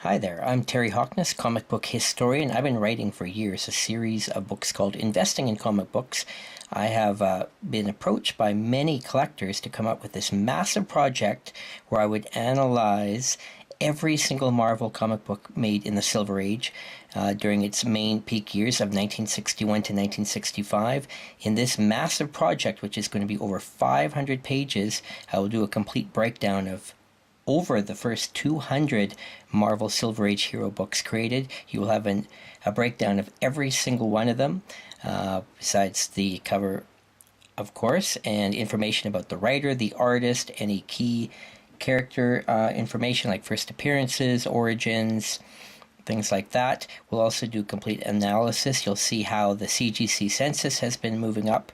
Hi there, I'm Terry Hoknes, comic book historian. I've been writing for years a series of books called Investing in Comic Books. I have been approached by many collectors to come up with this massive project where I would analyze every single Marvel comic book made in the Silver Age during its main peak years of 1961 to 1965. In this massive project, which is going to be over 500 pages, I will do a complete breakdown of over the first 200 Marvel Silver Age hero books created. You will have a breakdown of every single one of them, besides the cover, of course, and information about the writer, the artist, any key character information like first appearances, origins, things like that. We'll also do complete analysis. You'll see how the CGC census has been moving up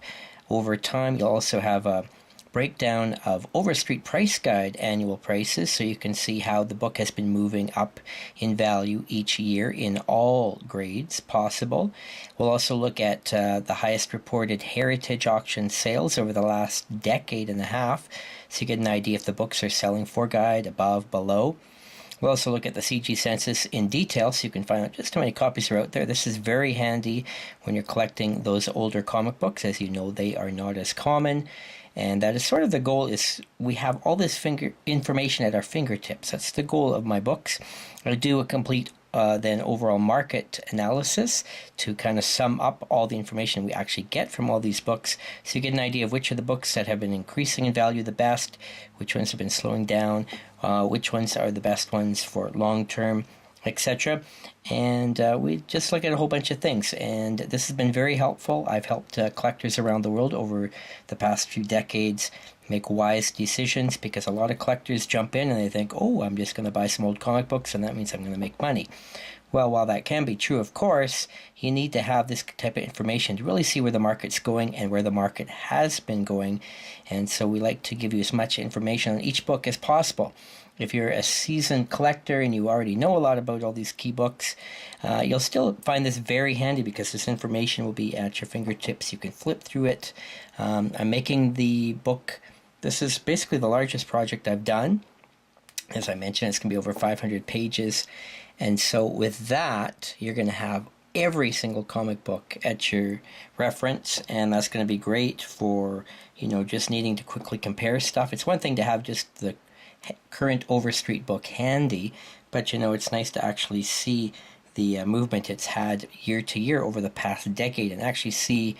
over time. You'll also have a breakdown of Overstreet Price Guide annual prices, so you can see how the book has been moving up in value each year in all grades possible. We'll also look at the highest reported heritage auction sales over the last decade and a half, so you get an idea if the books are selling for guide, above, below. We'll also look at the CG census in detail so you can find out just how many copies are out there. This is very handy when you're collecting those older comic books. As you know, they are not as common. And that is sort of the goal, is we have all this information at our fingertips. That's the goal of my books. I do a complete then overall market analysis to kind of sum up all the information we actually get from all these books, so you get an idea of which of the books that have been increasing in value the best, which ones have been slowing down, which ones are the best ones for long term, etc. And we just look at a whole bunch of things, and this has been very helpful. I've helped collectors around the world over the past few decades make wise decisions, because a lot of collectors jump in and they think, oh, I'm just going to buy some old comic books and that means I'm going to make money. Well, while that can be true, of course, you need to have this type of information to really see where the market's going and where the market has been going. And so we like to give you as much information on each book as possible. If you're a seasoned collector and you already know a lot about all these key books, you'll still find this very handy, because this information will be at your fingertips. You can flip through it. I'm making the book. This is basically the largest project I've done. As I mentioned, it's going to be over 500 pages. And so with that, you're going to have every single comic book at your reference, and that's going to be great for, just needing to quickly compare stuff. It's one thing to have just the current Overstreet book handy, but it's nice to actually see the movement it's had year to year over the past decade, and actually see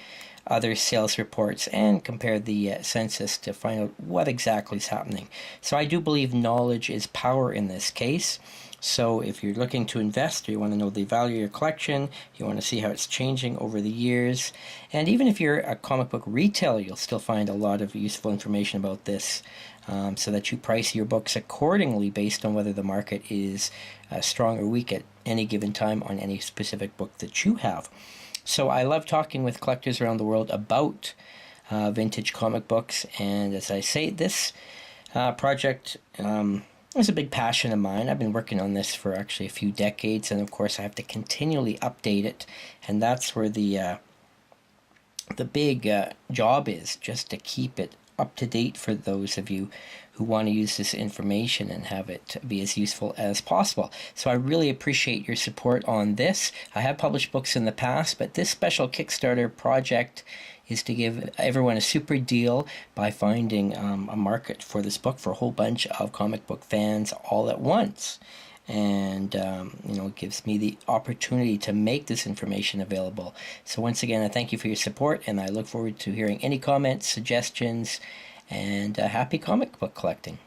other sales reports and compare the census to find out what exactly is happening. So I do believe knowledge is power in this case. So if you're looking to invest, or you want to know the value of your collection, you want to see how it's changing over the years, and even if you're a comic book retailer, you'll still find a lot of useful information about this, so that you price your books accordingly based on whether the market is strong or weak at any given time on any specific book that you have. So I love talking with collectors around the world about vintage comic books, and as I say, this project is a big passion of mine. I've been working on this for actually a few decades, and of course I have to continually update it, and that's where the big job is, just to keep it up to date for those of you who want to use this information and have it be as useful as possible. So I really appreciate your support on this. I have published books in the past, but this special Kickstarter project is to give everyone a super deal by finding a market for this book for a whole bunch of comic book fans all at once. And it gives me the opportunity to make this information available. So once again, I thank you for your support, and I look forward to hearing any comments, suggestions, and happy comic book collecting.